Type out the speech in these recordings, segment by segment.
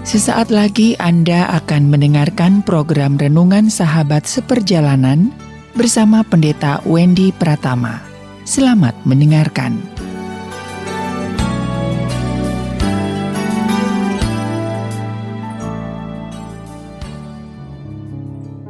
Sesaat lagi Anda akan mendengarkan program Renungan Sahabat Seperjalanan bersama Pendeta Wendy Pratama. Selamat mendengarkan.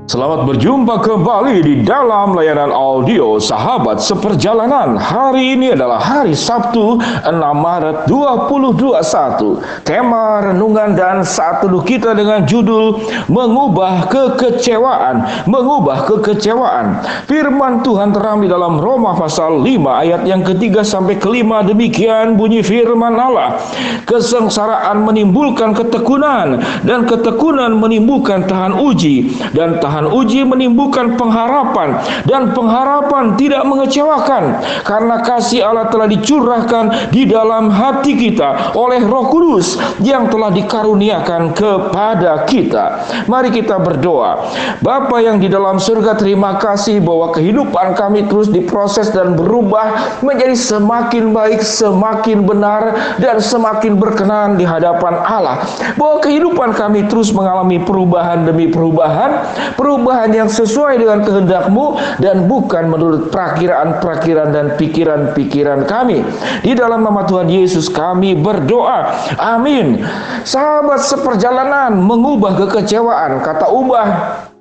Selamat berjumpa kembali di dalam layanan audio Sahabat Seperjalanan. Hari ini adalah hari Sabtu 6 Maret 2021. Tema renungan dan saat teduh kita dengan judul Mengubah Kekecewaan. Mengubah kekecewaan. Firman Tuhan terambil dalam Roma pasal 5 ayat yang ketiga sampai kelima. Demikian bunyi firman Allah. Kesengsaraan menimbulkan ketekunan, dan ketekunan menimbulkan tahan uji, dan tahan uji menimbulkan pengharapan, dan pengharapan tidak mengecewakan, karena kasih Allah telah dicurahkan di dalam hati kita oleh Roh Kudus yang telah dikaruniakan kepada kita. Mari kita berdoa. Bapa yang di dalam surga, terima kasih bahwa kehidupan kami terus diproses dan berubah menjadi semakin baik, semakin benar, dan semakin berkenan di hadapan Allah. Bahwa kehidupan kami terus mengalami perubahan demi perubahan yang sesuai dengan kehendak-Mu dan bukan menurut perakiraan-perakiraan dan pikiran-pikiran kami. Di dalam nama Tuhan Yesus kami berdoa. Amin. Sahabat seperjalanan, mengubah kekecewaan. Kata ubah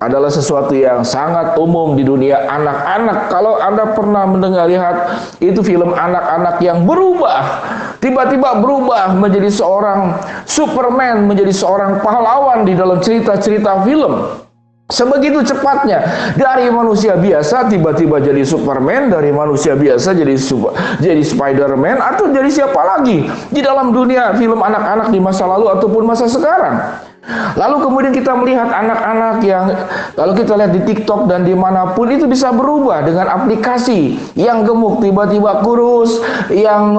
adalah sesuatu yang sangat umum di dunia anak-anak. Kalau Anda pernah lihat itu film anak-anak yang berubah, tiba-tiba berubah menjadi seorang Superman, menjadi seorang pahlawan di dalam cerita-cerita film. Sebegitu cepatnya, dari manusia biasa tiba-tiba jadi Superman, dari manusia biasa jadi Spider-Man, atau jadi siapa lagi di dalam dunia film anak-anak di masa lalu ataupun masa sekarang. Lalu kemudian kita melihat anak-anak yang, kalau kita lihat di TikTok dan dimanapun, itu bisa berubah dengan aplikasi. Yang gemuk tiba-tiba kurus, yang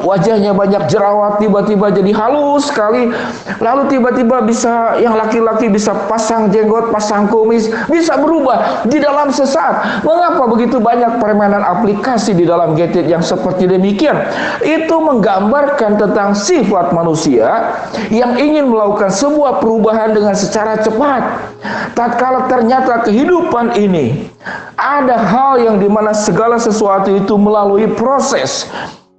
wajahnya banyak jerawat tiba-tiba jadi halus sekali. Lalu tiba-tiba bisa, yang laki-laki bisa pasang jenggot, pasang kumis, bisa berubah di dalam sesaat. Mengapa begitu banyak permainan aplikasi di dalam gadget yang seperti demikian? Itu menggambarkan tentang sifat manusia yang ingin melakukan sebuah perubahan dengan secara cepat. Tatkala ternyata kehidupan ini ada hal yang dimana segala sesuatu itu melalui proses.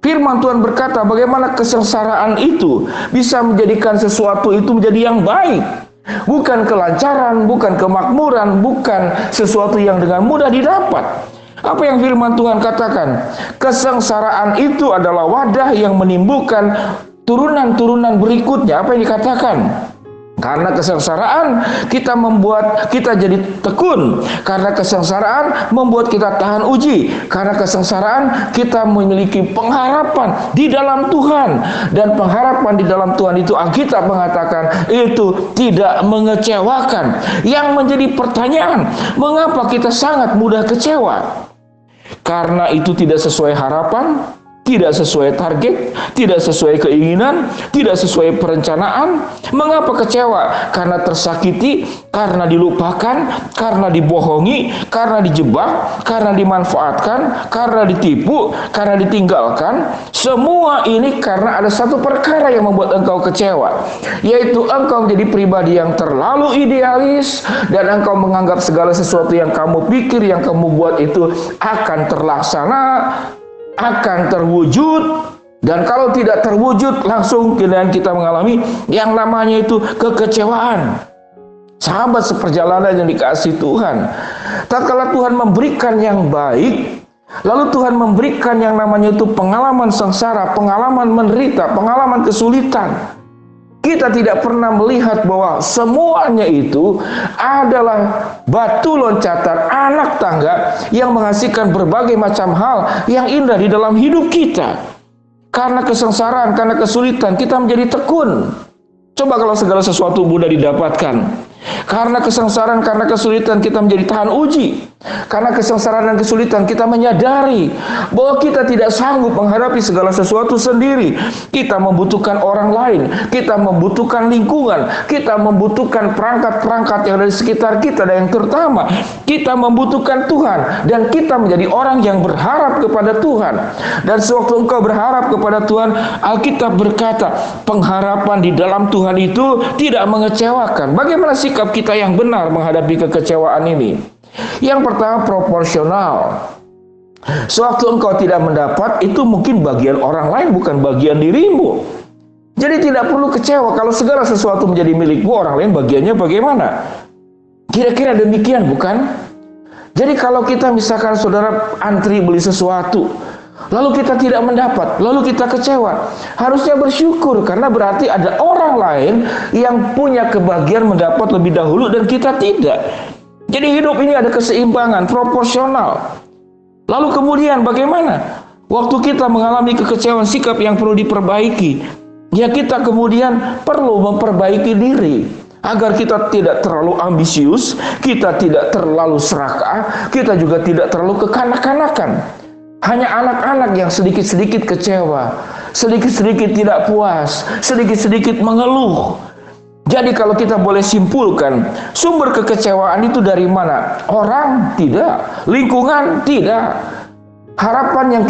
Firman Tuhan berkata bagaimana kesengsaraan itu bisa menjadikan sesuatu itu menjadi yang baik. Bukan kelancaran, bukan kemakmuran, bukan sesuatu yang dengan mudah didapat. Apa yang firman Tuhan katakan? Kesengsaraan itu adalah wadah yang menimbulkan turunan-turunan berikutnya. Apa yang dikatakan? Karena kesengsaraan kita membuat kita jadi tekun. Karena kesengsaraan membuat kita tahan uji. Karena kesengsaraan kita memiliki pengharapan di dalam Tuhan. Dan pengharapan di dalam Tuhan itu Alkitab mengatakan itu tidak mengecewakan. Yang menjadi pertanyaan, mengapa kita sangat mudah kecewa? Karena itu tidak sesuai harapan, tidak sesuai target, tidak sesuai keinginan, tidak sesuai perencanaan. Mengapa kecewa? Karena tersakiti, karena dilupakan, karena dibohongi, karena dijebak, karena dimanfaatkan, karena ditipu, karena ditinggalkan. Semua ini karena ada satu perkara yang membuat engkau kecewa, yaitu engkau menjadi pribadi yang terlalu idealis, dan engkau menganggap segala sesuatu yang kamu pikir, yang kamu buat itu akan terlaksana, akan terwujud. Dan kalau tidak terwujud, langsung kita mengalami yang namanya itu kekecewaan. Sahabat seperjalanan yang dikasihi Tuhan, tatkala Tuhan memberikan yang baik, lalu Tuhan memberikan yang namanya itu pengalaman sengsara, pengalaman menderita, pengalaman kesulitan, kita tidak pernah melihat bahwa semuanya itu adalah batu loncatan, anak tangga yang menghasilkan berbagai macam hal yang indah di dalam hidup kita. Karena kesengsaraan, karena kesulitan, kita menjadi tekun. Coba kalau segala sesuatu mudah didapatkan. Karena kesengsaraan, karena kesulitan, kita menjadi tahan uji. Karena kesengsaraan dan kesulitan kita menyadari bahwa kita tidak sanggup menghadapi segala sesuatu sendiri. Kita membutuhkan orang lain, kita membutuhkan lingkungan, kita membutuhkan perangkat-perangkat yang ada di sekitar kita, dan yang terutama kita membutuhkan Tuhan, dan kita menjadi orang yang berharap kepada Tuhan. Dan sewaktu engkau berharap kepada Tuhan, Alkitab berkata pengharapan di dalam Tuhan itu tidak mengecewakan. Bagaimana sikap kita yang benar menghadapi kekecewaan ini? Yang pertama, proporsional. Sewaktu engkau tidak mendapat, itu mungkin bagian orang lain, bukan bagian dirimu. Jadi tidak perlu kecewa kalau segala sesuatu menjadi milikmu, orang lain bagiannya bagaimana? Kira-kira demikian, bukan? Jadi kalau kita misalkan saudara antri beli sesuatu, lalu kita tidak mendapat, lalu kita kecewa, harusnya bersyukur, karena berarti ada orang lain yang punya kebahagiaan mendapat lebih dahulu dan kita tidak. Jadi hidup ini ada keseimbangan, proporsional. Lalu kemudian bagaimana? Waktu kita mengalami kekecewaan, sikap yang perlu diperbaiki, ya kita kemudian perlu memperbaiki diri. Agar kita tidak terlalu ambisius, kita tidak terlalu serakah, kita juga tidak terlalu kekanak-kanakan. Hanya anak-anak yang sedikit-sedikit kecewa, sedikit-sedikit tidak puas, sedikit-sedikit mengeluh. Jadi kalau kita boleh simpulkan, sumber kekecewaan itu dari mana? Orang? Tidak. Lingkungan? Tidak. Harapan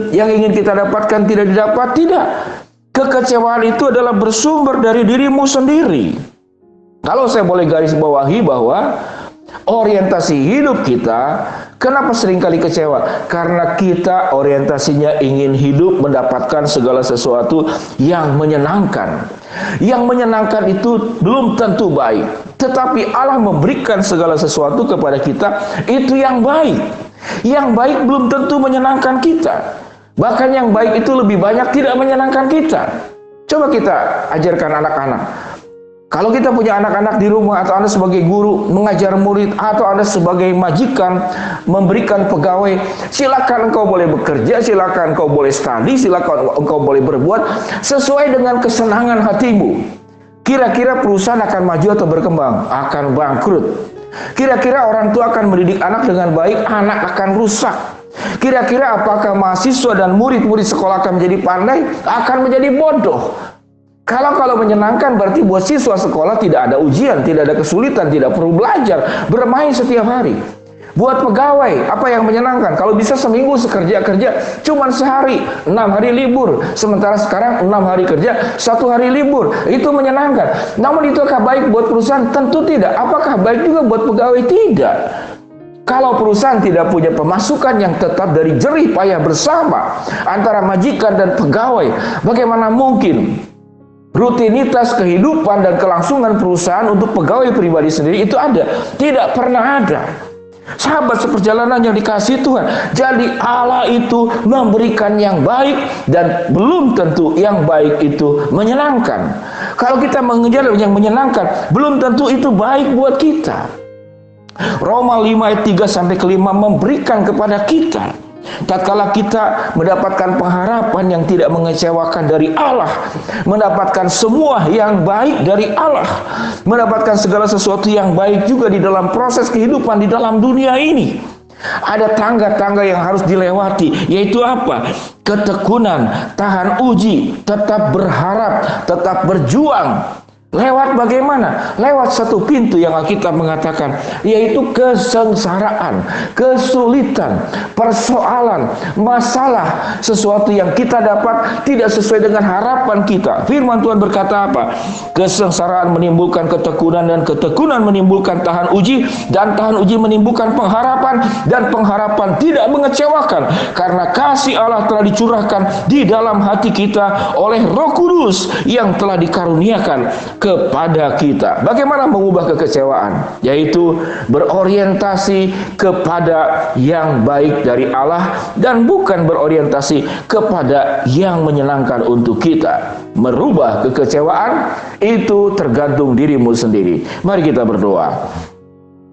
yang ingin kita dapatkan tidak didapat? Tidak. Kekecewaan itu adalah bersumber dari dirimu sendiri. Kalau saya boleh garis bawahi bahwa orientasi hidup kita, kenapa seringkali kecewa? Karena kita orientasinya ingin hidup mendapatkan segala sesuatu yang menyenangkan. Yang menyenangkan itu belum tentu baik, tetapi Allah memberikan segala sesuatu kepada kita itu yang baik. Yang baik belum tentu menyenangkan kita. Bahkan yang baik itu lebih banyak tidak menyenangkan kita. Coba kita ajarkan anak-anak. Kalau kita punya anak-anak di rumah, atau Anda sebagai guru mengajar murid, atau Anda sebagai majikan memberikan pegawai, silakan engkau boleh bekerja, silakan engkau boleh studi, silakan engkau boleh berbuat sesuai dengan kesenangan hatimu. Kira-kira perusahaan akan maju atau berkembang? Akan bangkrut. Kira-kira orang tua akan mendidik anak dengan baik? Anak akan rusak. Kira-kira apakah mahasiswa dan murid-murid sekolah akan menjadi pandai? Akan menjadi bodoh. Kalau menyenangkan berarti buat siswa sekolah tidak ada ujian, tidak ada kesulitan, tidak perlu belajar, bermain setiap hari. Buat pegawai, apa yang menyenangkan? Kalau bisa seminggu kerja cuman sehari, 6 hari libur. Sementara sekarang 6 hari kerja, 1 hari libur. Itu menyenangkan. Namun itu apakah baik buat perusahaan? Tentu tidak. Apakah baik juga buat pegawai? Tidak. Kalau perusahaan tidak punya pemasukan yang tetap dari jerih payah bersama antara majikan dan pegawai, bagaimana mungkin rutinitas kehidupan dan kelangsungan perusahaan untuk pegawai pribadi sendiri itu ada? Tidak pernah ada. Sahabat seperjalanan yang dikasihi Tuhan, jadi Allah itu memberikan yang baik, dan belum tentu yang baik itu menyenangkan. Kalau kita mengejar yang menyenangkan, belum tentu itu baik buat kita. Roma 5 ayat 3-5 memberikan kepada kita, tatkala kita mendapatkan pengharapan yang tidak mengecewakan dari Allah, mendapatkan semua yang baik dari Allah, mendapatkan segala sesuatu yang baik juga di dalam proses kehidupan di dalam dunia ini. Ada tangga-tangga yang harus dilewati, yaitu apa? Ketekunan, tahan uji, tetap berharap, tetap berjuang. Lewat bagaimana? Lewat satu pintu yang Alkitab mengatakan, yaitu kesengsaraan, kesulitan, persoalan, masalah, sesuatu yang kita dapat tidak sesuai dengan harapan kita. Firman Tuhan berkata apa? Kesengsaraan menimbulkan ketekunan, dan ketekunan menimbulkan tahan uji, dan tahan uji menimbulkan pengharapan, dan pengharapan tidak mengecewakan, karena kasih Allah telah dicurahkan di dalam hati kita oleh Roh Kudus yang telah dikaruniakan kepada kita. Bagaimana mengubah kekecewaan? Yaitu berorientasi kepada yang baik dari Allah, dan bukan berorientasi kepada yang menyenangkan untuk kita. Merubah kekecewaan itu tergantung dirimu sendiri. Mari kita berdoa.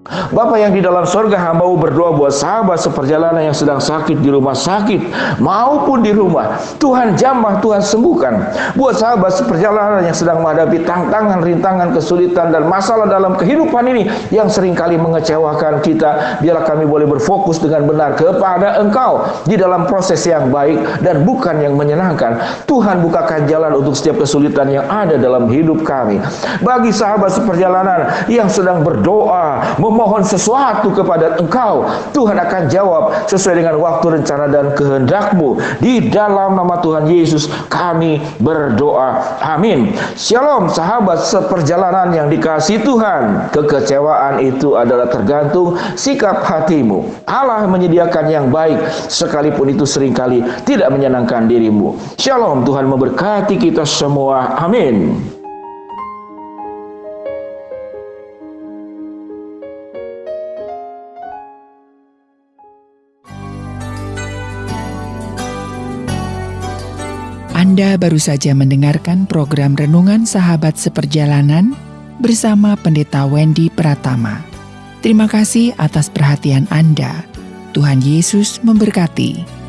Bapa yang di dalam sorga, hamba-Mu berdoa buat sahabat seperjalanan yang sedang sakit di rumah sakit maupun di rumah. Tuhan jamah, Tuhan sembuhkan. Buat sahabat seperjalanan yang sedang menghadapi tantangan, rintangan, kesulitan, dan masalah dalam kehidupan ini yang seringkali mengecewakan kita, biarlah kami boleh berfokus dengan benar kepada Engkau di dalam proses yang baik dan bukan yang menyenangkan. Tuhan bukakan jalan untuk setiap kesulitan yang ada dalam hidup kami. Bagi sahabat seperjalanan yang sedang berdoa, memohon sesuatu kepada Engkau, Tuhan akan jawab sesuai dengan waktu, rencana, dan kehendak-Mu. Di dalam nama Tuhan Yesus kami berdoa. Amin. Shalom sahabat seperjalanan yang dikasihi Tuhan. Kekecewaan itu adalah tergantung sikap hatimu. Allah menyediakan yang baik sekalipun itu seringkali tidak menyenangkan dirimu. Shalom, Tuhan memberkati kita semua. Amin. Anda baru saja mendengarkan program Renungan Sahabat Seperjalanan bersama Pendeta Wendy Pratama. Terima kasih atas perhatian Anda. Tuhan Yesus memberkati.